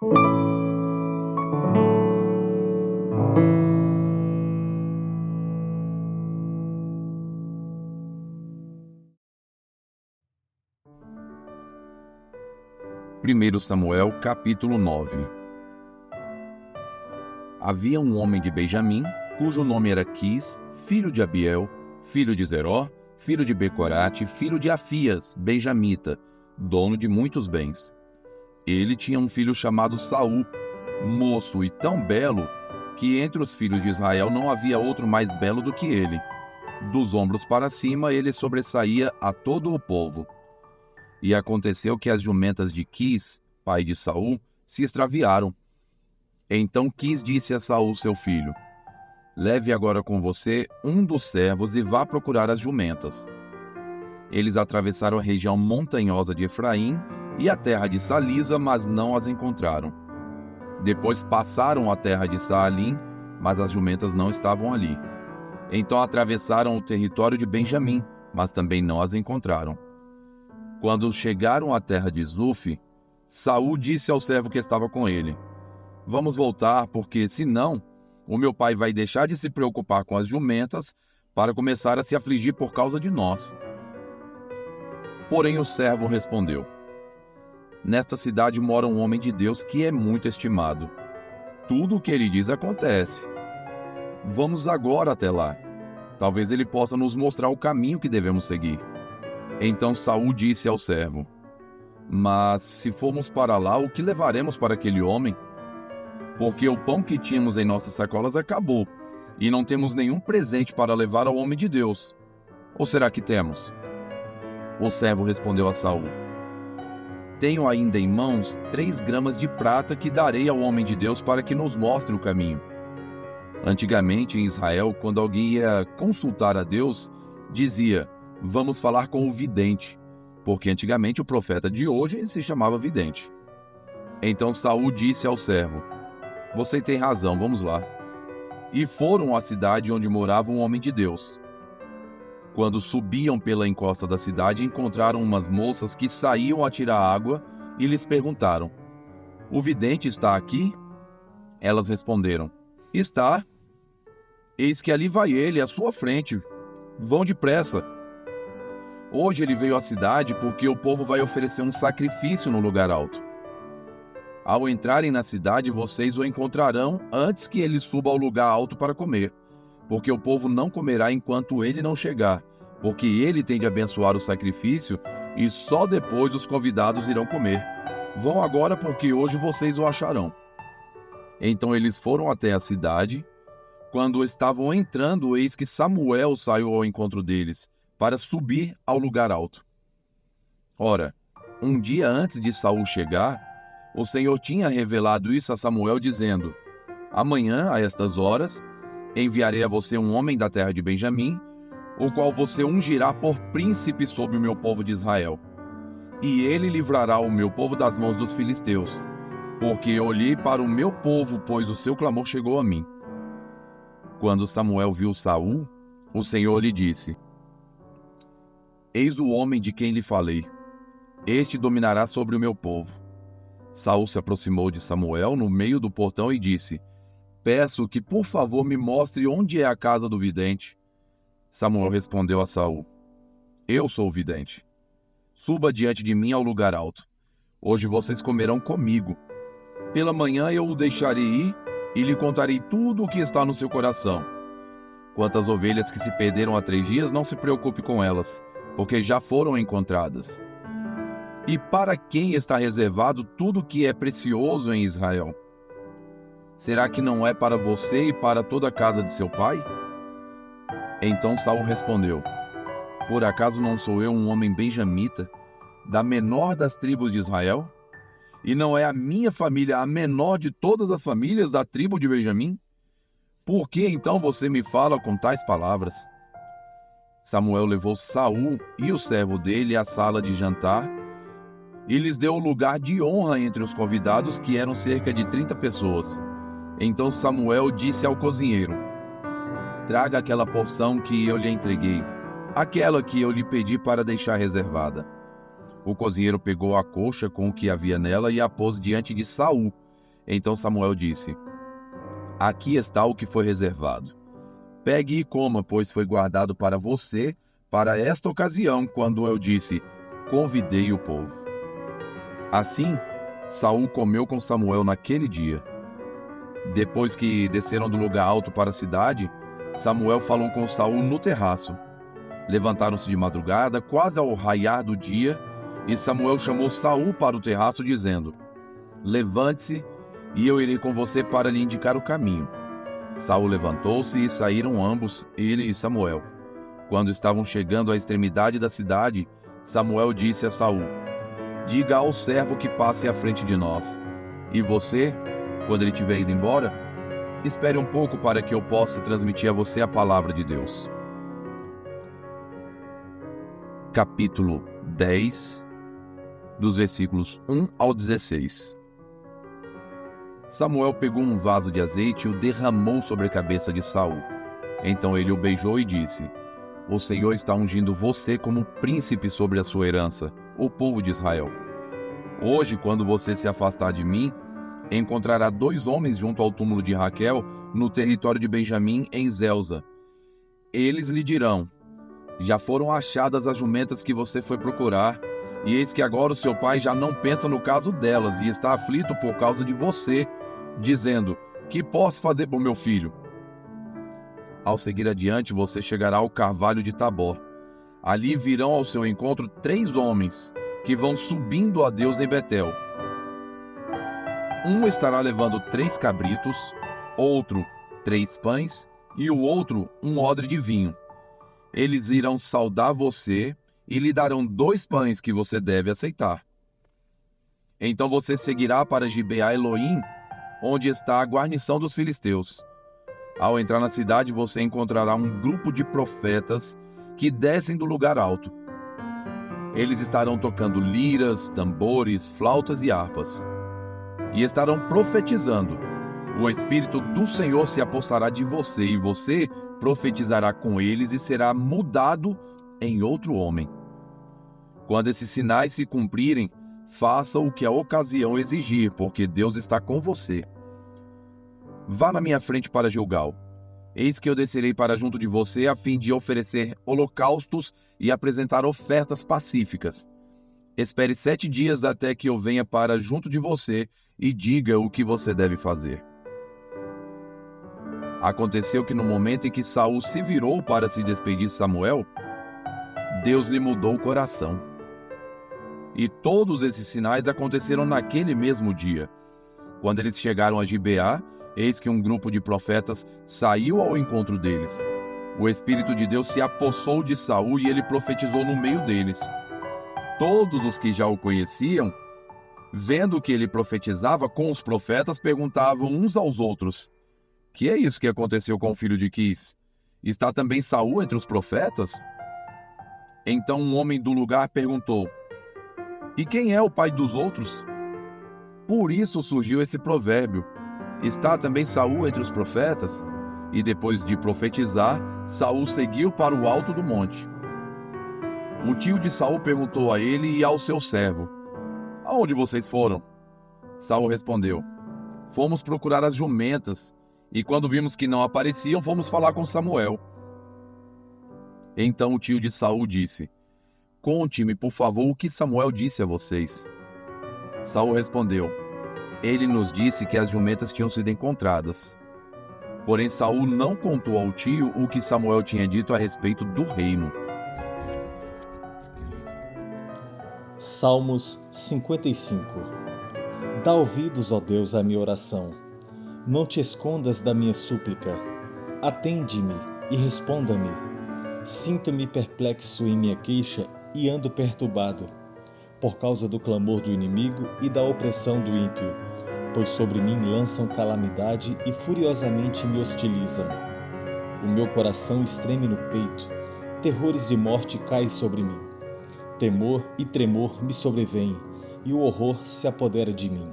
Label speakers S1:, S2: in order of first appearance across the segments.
S1: 1 Samuel, capítulo 9. Havia um homem de Benjamim, cujo nome era Quis, filho de Abiel, filho de Zeró, filho de Becorate, filho de Afias, benjamita, dono de muitos bens. Ele tinha um filho chamado Saul, moço e tão belo, que entre os filhos de Israel não havia outro mais belo do que ele. Dos ombros para cima ele sobressaía a todo o povo. E aconteceu que as jumentas de Quis, pai de Saul, se extraviaram. Então Quis disse a Saul, seu filho: leve agora com você um dos servos e vá procurar as jumentas. Eles atravessaram a região montanhosa de Efraim e a terra de Salisa, mas não as encontraram. Depois passaram a terra de Saalim, mas as jumentas não estavam ali. Então atravessaram o território de Benjamim, mas também não as encontraram. Quando chegaram à terra de Zuf, Saul disse ao servo que estava com ele: vamos voltar, porque senão o meu pai vai deixar de se preocupar com as jumentas para começar a se afligir por causa de nós. Porém o servo respondeu: nesta cidade mora um homem de Deus que é muito estimado. Tudo o que ele diz acontece. Vamos agora até lá. Talvez ele possa nos mostrar o caminho que devemos seguir. Então Saul disse ao servo: mas se formos para lá, o que levaremos para aquele homem? Porque o pão que tínhamos em nossas sacolas acabou, e não temos nenhum presente para levar ao homem de Deus. Ou será que temos? O servo respondeu a Saul: tenho ainda em mãos 3 gramas de prata que darei ao homem de Deus para que nos mostre o caminho. Antigamente em Israel, quando alguém ia consultar a Deus, dizia: vamos falar com o vidente, porque antigamente o profeta de hoje se chamava vidente. Então Saul disse ao servo: você tem razão, vamos lá. E foram à cidade onde morava um homem de Deus. Quando subiam pela encosta da cidade, encontraram umas moças que saíam a tirar água e lhes perguntaram: o vidente está aqui? Elas responderam: está. Eis que ali vai ele, à sua frente. Vão depressa. Hoje ele veio à cidade porque o povo vai oferecer um sacrifício no lugar alto. Ao entrarem na cidade, vocês o encontrarão antes que ele suba ao lugar alto para comer, porque o povo não comerá enquanto ele não chegar, porque ele tem de abençoar o sacrifício e só depois os convidados irão comer. Vão agora, porque hoje vocês o acharão. Então eles foram até a cidade. Quando estavam entrando, eis que Samuel saiu ao encontro deles, para subir ao lugar alto. Ora, um dia antes de Saul chegar, o Senhor tinha revelado isso a Samuel, dizendo: amanhã, a estas horas, enviarei a você um homem da terra de Benjamim, o qual você ungirá por príncipe sobre o meu povo de Israel. E ele livrará o meu povo das mãos dos filisteus, porque olhei para o meu povo, pois o seu clamor chegou a mim. Quando Samuel viu Saul, o Senhor lhe disse: eis o homem de quem lhe falei. Este dominará sobre o meu povo. Saul se aproximou de Samuel no meio do portão e disse: peço que por favor me mostre onde é a casa do vidente. Samuel respondeu a Saul: eu sou o vidente. Suba diante de mim ao lugar alto. Hoje vocês comerão comigo. Pela manhã eu o deixarei ir e lhe contarei tudo o que está no seu coração. Quanto às ovelhas que se perderam há 3 dias, não se preocupe com elas, porque já foram encontradas. E para quem está reservado tudo o que é precioso em Israel? Será que não é para você e para toda a casa de seu pai? Então Saul respondeu: por acaso não sou eu um homem benjamita, da menor das tribos de Israel? E não é a minha família a menor de todas as famílias da tribo de Benjamim? Por que então você me fala com tais palavras? Samuel levou Saul e o servo dele à sala de jantar e lhes deu lugar de honra entre os convidados, que eram cerca de 30 pessoas. Então Samuel disse ao cozinheiro: traga aquela porção que eu lhe entreguei, aquela que eu lhe pedi para deixar reservada. O cozinheiro pegou a coxa com o que havia nela e a pôs diante de Saul, Então Samuel disse: aqui está o que foi reservado. Pegue e coma, pois foi guardado para você, para esta ocasião, quando eu disse: convidei o povo. Assim, Saul comeu com Samuel naquele dia. Depois que desceram do lugar alto para a cidade, Samuel falou com Saul no terraço. Levantaram-se de madrugada, quase ao raiar do dia, e Samuel chamou Saul para o terraço, dizendo: levante-se, e eu irei com você para lhe indicar o caminho. Saul levantou-se e saíram ambos, ele e Samuel. Quando estavam chegando à extremidade da cidade, Samuel disse a Saul: diga ao servo que passe à frente de nós. E você, quando ele tiver ido embora, espere um pouco para que eu possa transmitir a você a palavra de Deus. Capítulo 10, dos versículos 1 ao 16. Samuel pegou um vaso de azeite e o derramou sobre a cabeça de Saul. Então ele o beijou e disse: o Senhor está ungindo você como príncipe sobre a sua herança, o povo de Israel. Hoje, quando você se afastar de mim, encontrará 2 homens junto ao túmulo de Raquel, no território de Benjamim, em Zelza. Eles lhe dirão: já foram achadas as jumentas que você foi procurar, e eis que agora o seu pai já não pensa no caso delas e está aflito por causa de você, dizendo: que posso fazer por meu filho? Ao seguir adiante, você chegará ao carvalho de Tabor. Ali virão ao seu encontro 3 homens, que vão subindo a Deus em Betel. Um estará levando 3 cabritos, outro 3 pães, e o outro um odre de vinho. Eles irão saudar você e lhe darão 2 pães que você deve aceitar. Então você seguirá para Gibeá Elohim, onde está a guarnição dos filisteus. Ao entrar na cidade, você encontrará um grupo de profetas que descem do lugar alto. Eles estarão tocando liras, tambores, flautas e harpas. E estarão profetizando. O Espírito do Senhor se apossará de você, e você profetizará com eles e será mudado em outro homem. Quando esses sinais se cumprirem, faça o que a ocasião exigir, porque Deus está com você. Vá na minha frente para Gilgal. Eis que eu descerei para junto de você, a fim de oferecer holocaustos e apresentar ofertas pacíficas. Espere 7 dias até que eu venha para junto de você e diga o que você deve fazer. Aconteceu que no momento em que Saul se virou para se despedir de Samuel, Deus lhe mudou o coração. E todos esses sinais aconteceram naquele mesmo dia. Quando eles chegaram a Gibeá, eis que um grupo de profetas saiu ao encontro deles. O Espírito de Deus se apossou de Saul e ele profetizou no meio deles. Todos os que já o conheciam, vendo que ele profetizava com os profetas, perguntavam uns aos outros: que é isso que aconteceu com o filho de Quis? Está também Saul entre os profetas? Então um homem do lugar perguntou: e quem é o pai dos outros? Por isso surgiu esse provérbio: está também Saul entre os profetas? E depois de profetizar, Saul seguiu para o alto do monte. O tio de Saul perguntou a ele e ao seu servo: aonde vocês foram? Saul respondeu: fomos procurar as jumentas, e quando vimos que não apareciam, fomos falar com Samuel. Então o tio de Saul disse: conte-me, por favor, o que Samuel disse a vocês. Saul respondeu: ele nos disse que as jumentas tinham sido encontradas. Porém Saul não contou ao tio o que Samuel tinha dito a respeito do reino.
S2: Salmos 55. Dá ouvidos, ó Deus, à minha oração. Não te escondas da minha súplica. Atende-me e responda-me. Sinto-me perplexo em minha queixa e ando perturbado, por causa do clamor do inimigo e da opressão do ímpio, pois sobre mim lançam calamidade e furiosamente me hostilizam. O meu coração estreme no peito, terrores de morte caem sobre mim. Temor e tremor me sobrevêm, e o horror se apodera de mim.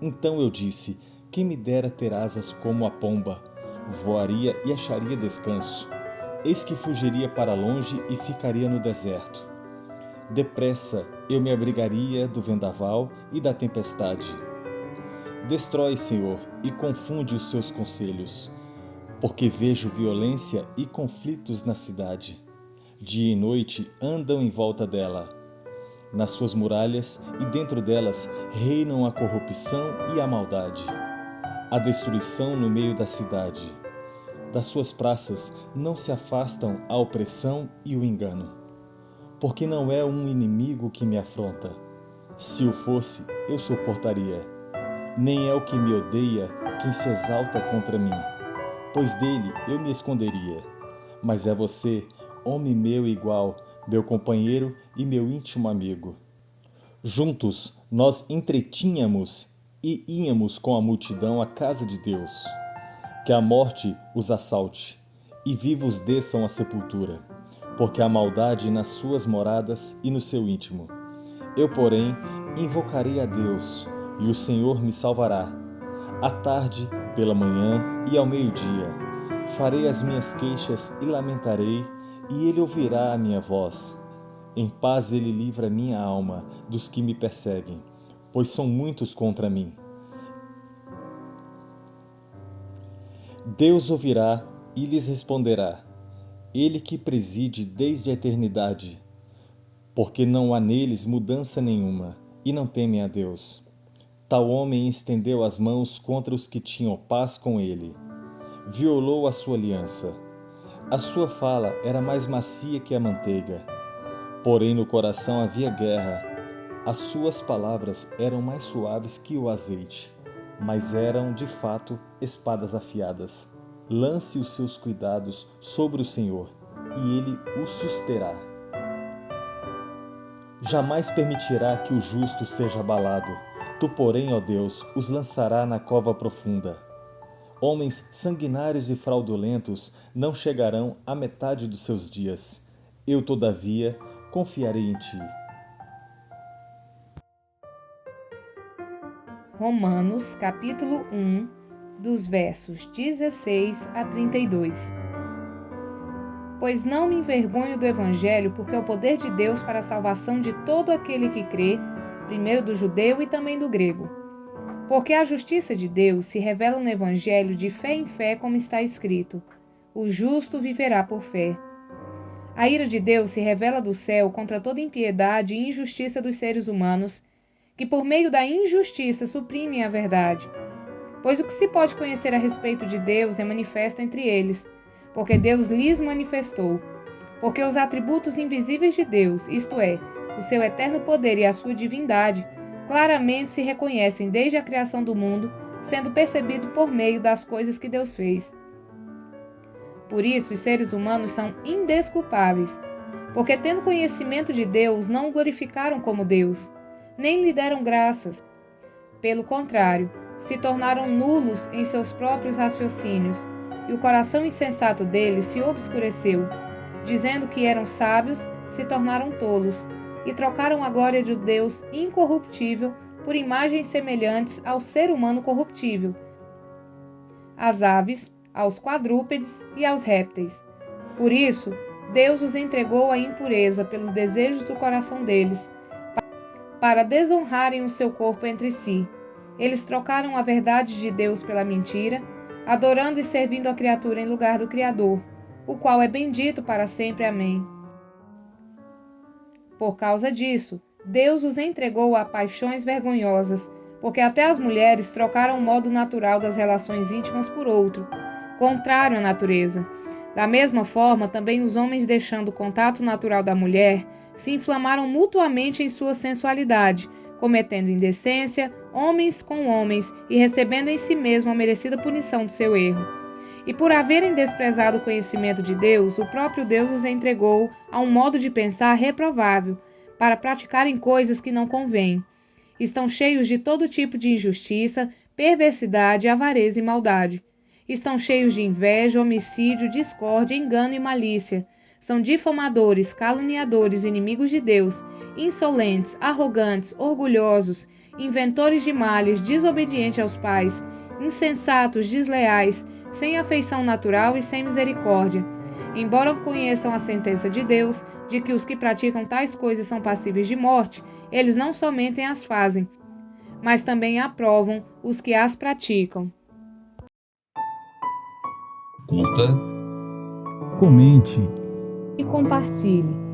S2: Então eu disse: quem me dera ter asas como a pomba, voaria e acharia descanso. Eis que fugiria para longe e ficaria no deserto. Depressa eu me abrigaria do vendaval e da tempestade. Destrói, Senhor, e confunde os seus conselhos, porque vejo violência e conflitos na cidade. Dia e noite andam em volta dela. Nas suas muralhas e dentro delas reinam a corrupção e a maldade. A destruição no meio da cidade. Das suas praças não se afastam a opressão e o engano. Porque não é um inimigo que me afronta. Se o fosse, eu suportaria. Nem é o que me odeia quem se exalta contra mim, pois dele eu me esconderia. Mas é você, homem meu igual, meu companheiro e meu íntimo amigo. Juntos nós entretínhamos e íamos com a multidão à casa de Deus. Que a morte os assalte e vivos desçam à sepultura, porque há maldade nas suas moradas e no seu íntimo. Eu, porém, invocarei a Deus, e o Senhor me salvará. À tarde, pela manhã e ao meio-dia, farei as minhas queixas e lamentarei, e ele ouvirá a minha voz. Em paz ele livra a minha alma dos que me perseguem, pois são muitos contra mim. Deus ouvirá e lhes responderá, ele que preside desde a eternidade, porque não há neles mudança nenhuma, e não temem a Deus. Tal homem estendeu as mãos contra os que tinham paz com ele. Violou a sua aliança. A sua fala era mais macia que a manteiga. Porém no coração havia guerra. As suas palavras eram mais suaves que o azeite, mas eram, de fato, espadas afiadas. Lance os seus cuidados sobre o Senhor, e ele o susterá. Jamais permitirá que o justo seja abalado. Tu, porém, ó Deus, os lançará na cova profunda. Homens sanguinários e fraudulentos não chegarão à metade dos seus dias. Eu, todavia, confiarei em ti.
S3: Romanos, capítulo 1, dos versos 16 a 32. Pois não me envergonho do Evangelho, porque é o poder de Deus para a salvação de todo aquele que crê, primeiro do judeu e também do grego. Porque a justiça de Deus se revela no Evangelho de fé em fé, como está escrito: o justo viverá por fé. A ira de Deus se revela do céu contra toda impiedade e injustiça dos seres humanos, que por meio da injustiça suprimem a verdade. Pois o que se pode conhecer a respeito de Deus é manifesto entre eles, porque Deus lhes manifestou. Porque os atributos invisíveis de Deus, isto é, o seu eterno poder e a sua divindade, claramente se reconhecem desde a criação do mundo, sendo percebido por meio das coisas que Deus fez. Por isso, os seres humanos são indesculpáveis, porque tendo conhecimento de Deus, não o glorificaram como Deus, nem lhe deram graças. Pelo contrário, se tornaram nulos em seus próprios raciocínios, e o coração insensato deles se obscureceu. Dizendo que eram sábios, se tornaram tolos, e trocaram a glória de Deus incorruptível por imagens semelhantes ao ser humano corruptível, às aves, aos quadrúpedes e aos répteis. Por isso, Deus os entregou à impureza pelos desejos do coração deles, para desonrarem o seu corpo entre si. Eles trocaram a verdade de Deus pela mentira, adorando e servindo a criatura em lugar do Criador, o qual é bendito para sempre. Amém. Por causa disso, Deus os entregou a paixões vergonhosas, porque até as mulheres trocaram o modo natural das relações íntimas por outro, contrário à natureza. Da mesma forma, também os homens, deixando o contato natural da mulher, se inflamaram mutuamente em sua sensualidade, cometendo indecência, homens com homens, e recebendo em si mesmo a merecida punição do seu erro. E por haverem desprezado o conhecimento de Deus, o próprio Deus os entregou a um modo de pensar reprovável, para praticarem coisas que não convêm. Estão cheios de todo tipo de injustiça, perversidade, avareza e maldade. Estão cheios de inveja, homicídio, discórdia, engano e malícia. São difamadores, caluniadores, inimigos de Deus, insolentes, arrogantes, orgulhosos, inventores de males, desobedientes aos pais, insensatos, desleais, sem afeição natural e sem misericórdia. Embora conheçam a sentença de Deus, de que os que praticam tais coisas são passíveis de morte, eles não somente as fazem, mas também aprovam os que as praticam.
S1: Curta,
S2: Comente
S3: E compartilhe.